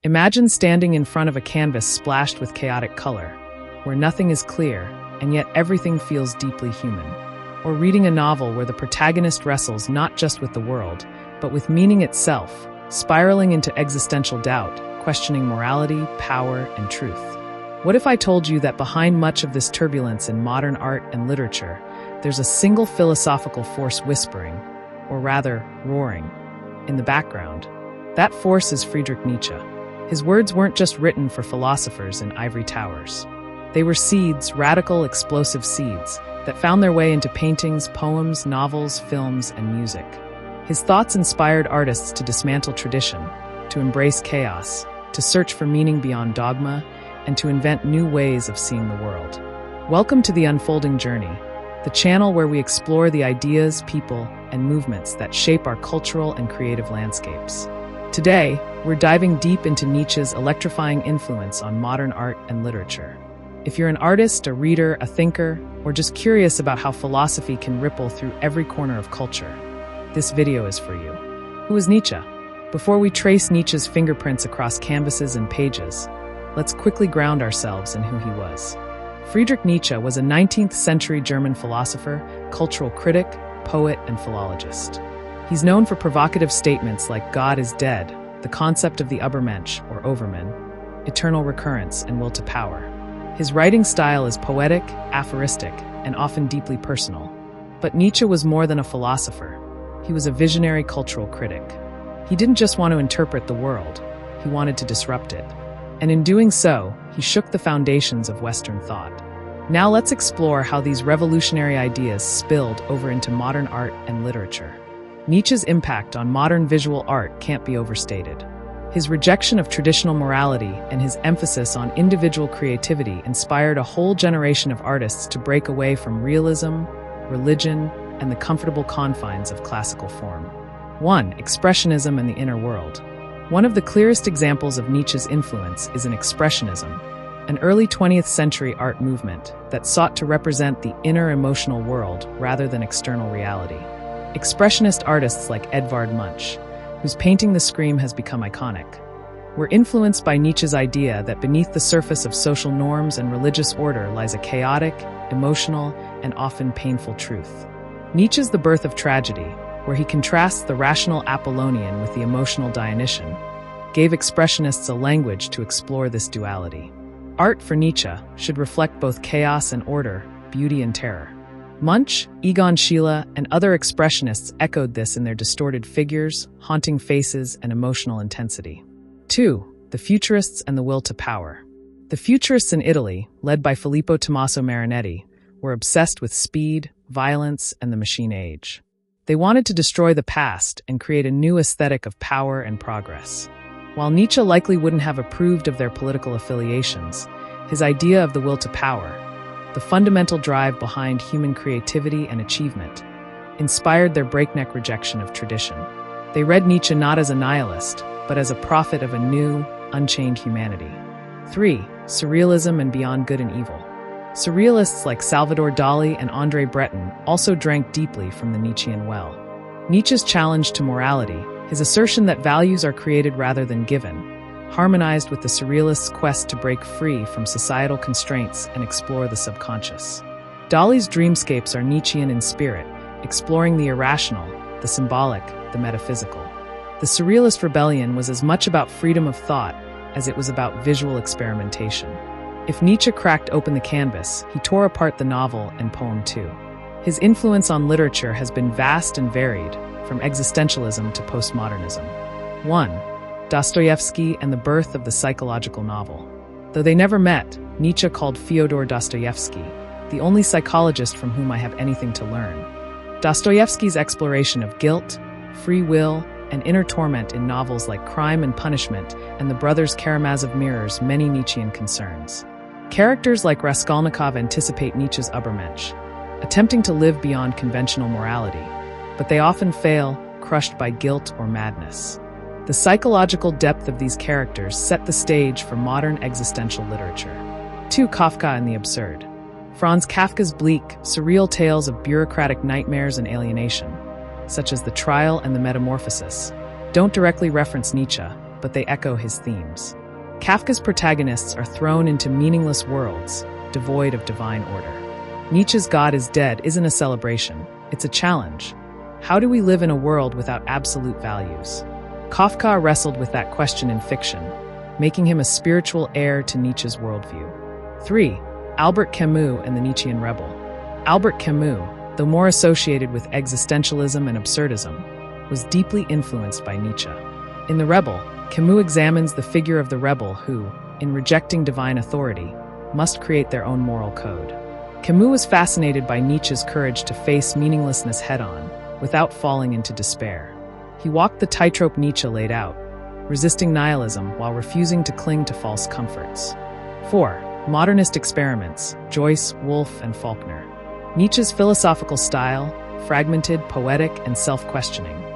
Imagine standing in front of a canvas splashed with chaotic color, where nothing is clear, and yet everything feels deeply human. Or reading a novel where the protagonist wrestles not just with the world, but with meaning itself, spiraling into existential doubt, questioning morality, power, and truth. What if I told you that behind much of this turbulence in modern art and literature, there's a single philosophical force whispering, or rather, roaring, in the background? That force is Friedrich Nietzsche. His words weren't just written for philosophers in ivory towers. They were seeds, radical, explosive seeds, that found their way into paintings, poems, novels, films, and music. His thoughts inspired artists to dismantle tradition, to embrace chaos, to search for meaning beyond dogma, and to invent new ways of seeing the world. Welcome to The Unfolding Journey, the channel where we explore the ideas, people, and movements that shape our cultural and creative landscapes. Today, we're diving deep into Nietzsche's electrifying influence on modern art and literature. If you're an artist, a reader, a thinker, or just curious about how philosophy can ripple through every corner of culture, this video is for you. Who is Nietzsche? Before we trace Nietzsche's fingerprints across canvases and pages, let's quickly ground ourselves in who he was. Friedrich Nietzsche was a 19th-century German philosopher, cultural critic, poet, and philologist. He's known for provocative statements like God is dead, the concept of the Übermensch, or Overman, eternal recurrence, and will to power. His writing style is poetic, aphoristic, and often deeply personal. But Nietzsche was more than a philosopher. He was a visionary cultural critic. He didn't just want to interpret the world, he wanted to disrupt it. And in doing so, he shook the foundations of Western thought. Now let's explore how these revolutionary ideas spilled over into modern art and literature. Nietzsche's impact on modern visual art can't be overstated. His rejection of traditional morality and his emphasis on individual creativity inspired a whole generation of artists to break away from realism, religion, and the comfortable confines of classical form. 1. Expressionism and the inner world. One of the clearest examples of Nietzsche's influence is in Expressionism, an early 20th century art movement that sought to represent the inner emotional world rather than external reality. Expressionist artists like Edvard Munch, whose painting The Scream has become iconic, were influenced by Nietzsche's idea that beneath the surface of social norms and religious order lies a chaotic, emotional, and often painful truth. Nietzsche's The Birth of Tragedy, where he contrasts the rational Apollonian with the emotional Dionysian, gave expressionists a language to explore this duality. Art for Nietzsche should reflect both chaos and order, beauty and terror. Munch, Egon Schiele, and other expressionists echoed this in their distorted figures, haunting faces, and emotional intensity. 2. The Futurists and the will to power. The Futurists in Italy, led by Filippo Tommaso Marinetti, were obsessed with speed, violence, and the machine age. They wanted to destroy the past and create a new aesthetic of power and progress. While Nietzsche likely wouldn't have approved of their political affiliations, his idea of the will to power, the fundamental drive behind human creativity and achievement, inspired their breakneck rejection of tradition. They read Nietzsche not as a nihilist, but as a prophet of a new, unchained humanity. 3. Surrealism and beyond good and evil. Surrealists like Salvador Dali and André Breton also drank deeply from the Nietzschean well. Nietzsche's challenge to morality, his assertion that values are created rather than given, harmonized with the surrealists' quest to break free from societal constraints and explore the subconscious. Dali's dreamscapes are Nietzschean in spirit, exploring the irrational, the symbolic, the metaphysical. The Surrealist rebellion was as much about freedom of thought as it was about visual experimentation. If Nietzsche cracked open the canvas, he tore apart the novel and poem too. His influence on literature has been vast and varied, from existentialism to postmodernism. 1. Dostoevsky and the birth of the psychological novel. Though they never met, Nietzsche called Fyodor Dostoevsky the only psychologist from whom I have anything to learn. Dostoevsky's exploration of guilt, free will, and inner torment in novels like Crime and Punishment and The Brothers Karamazov mirrors many Nietzschean concerns. Characters like Raskolnikov anticipate Nietzsche's Übermensch, attempting to live beyond conventional morality, but they often fail, crushed by guilt or madness. The psychological depth of these characters set the stage for modern existential literature. 2. Kafka and the absurd. Franz Kafka's bleak, surreal tales of bureaucratic nightmares and alienation, such as The Trial and the Metamorphosis, don't directly reference Nietzsche, but but they echo his themes. Kafka's protagonists are thrown into meaningless worlds, devoid of divine order. Nietzsche's God is Dead isn't a celebration, it's a challenge. How do we live in a world without absolute values? Kafka wrestled with that question in fiction, making him a spiritual heir to Nietzsche's worldview. 3. Albert Camus and the Nietzschean Rebel. Albert Camus, though more associated with existentialism and absurdism, was deeply influenced by Nietzsche. In The Rebel, Camus examines the figure of the rebel who, in rejecting divine authority, must create their own moral code. Camus was fascinated by Nietzsche's courage to face meaninglessness head-on, without falling into despair. He walked the tightrope Nietzsche laid out, resisting nihilism while refusing to cling to false comforts. 4. Modernist experiments, Joyce, Woolf, and Faulkner. Nietzsche's philosophical style, fragmented, poetic, and self-questioning,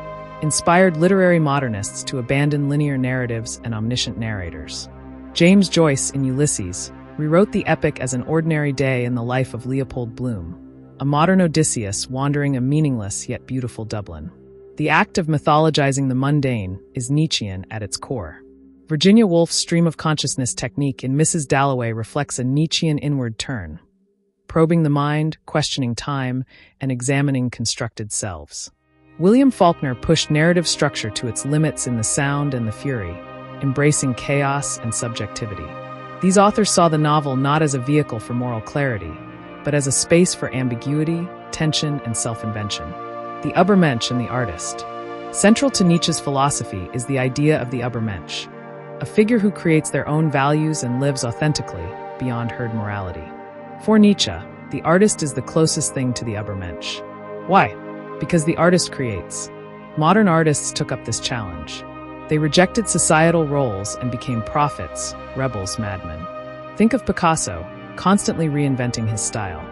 inspired literary modernists to abandon linear narratives and omniscient narrators. James Joyce, in Ulysses, rewrote the epic as an ordinary day in the life of Leopold Bloom, a modern Odysseus wandering a meaningless yet beautiful Dublin. The act of mythologizing the mundane is Nietzschean at its core. Virginia Woolf's stream of consciousness technique in Mrs. Dalloway reflects a Nietzschean inward turn, probing the mind, questioning time, and examining constructed selves. William Faulkner pushed narrative structure to its limits in The Sound and the Fury, embracing chaos and subjectivity. These authors saw the novel not as a vehicle for moral clarity, but as a space for ambiguity, tension, and self-invention. The Übermensch and the artist. Central to Nietzsche's philosophy is the idea of the Übermensch, a figure who creates their own values and lives authentically, beyond herd morality. For Nietzsche, the artist is the closest thing to the Übermensch. Why? Because the artist creates. Modern artists took up this challenge. They rejected societal roles and became prophets, rebels, madmen. Think of Picasso, constantly reinventing his style,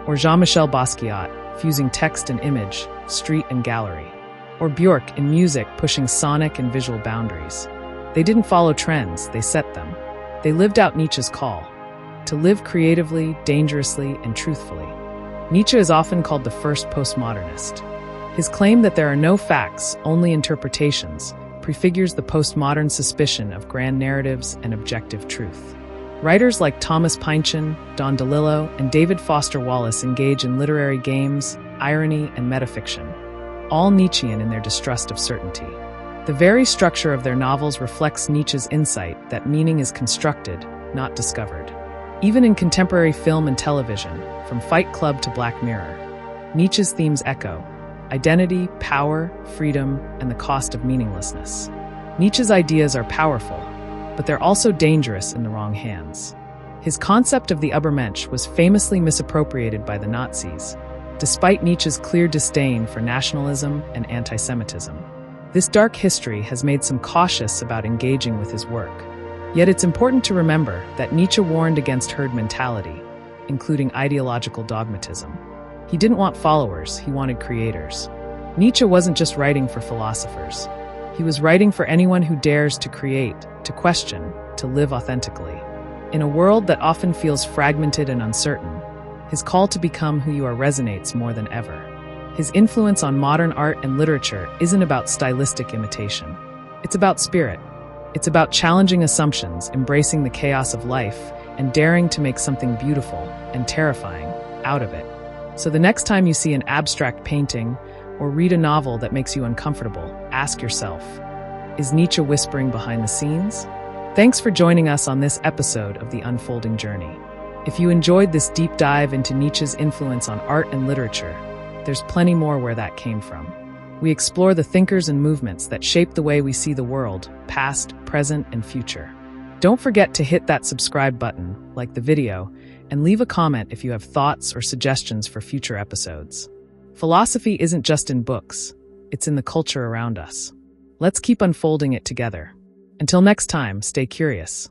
or Jean-Michel Basquiat, fusing text and image, street and gallery, or Björk in music pushing sonic and visual boundaries. They didn't follow trends, they set them. They lived out Nietzsche's call, to live creatively, dangerously, and truthfully. Nietzsche is often called the first postmodernist. His claim that there are no facts, only interpretations, prefigures the postmodern suspicion of grand narratives and objective truth. Writers like Thomas Pynchon, Don DeLillo, and David Foster Wallace engage in literary games, irony, and metafiction, all Nietzschean in their distrust of certainty. The very structure of their novels reflects Nietzsche's insight that meaning is constructed, not discovered. Even in contemporary film and television, from Fight Club to Black Mirror, Nietzsche's themes echo identity, power, freedom, and the cost of meaninglessness. Nietzsche's ideas are powerful, but they're also dangerous in the wrong hands. His concept of the Übermensch was famously misappropriated by the Nazis, despite Nietzsche's clear disdain for nationalism and anti-Semitism. This dark history has made some cautious about engaging with his work. Yet it's important to remember that Nietzsche warned against herd mentality, including ideological dogmatism. He didn't want followers, he wanted creators. Nietzsche wasn't just writing for philosophers. He was writing for anyone who dares to create, to question, to live authentically. In a world that often feels fragmented and uncertain, his call to become who you are resonates more than ever. His influence on modern art and literature isn't about stylistic imitation. It's about spirit. It's about challenging assumptions, embracing the chaos of life, and daring to make something beautiful and terrifying out of it. So the next time you see an abstract painting or read a novel that makes you uncomfortable, ask yourself, is Nietzsche whispering behind the scenes? Thanks for joining us on this episode of The Unfolding Journey. If you enjoyed this deep dive into Nietzsche's influence on art and literature, there's plenty more where that came from. We explore the thinkers and movements that shape the way we see the world, past, present, and future. Don't forget to hit that subscribe button, like the video, and leave a comment if you have thoughts or suggestions for future episodes. Philosophy isn't just in books, it's in the culture around us. Let's keep unfolding it together. Until next time, stay curious.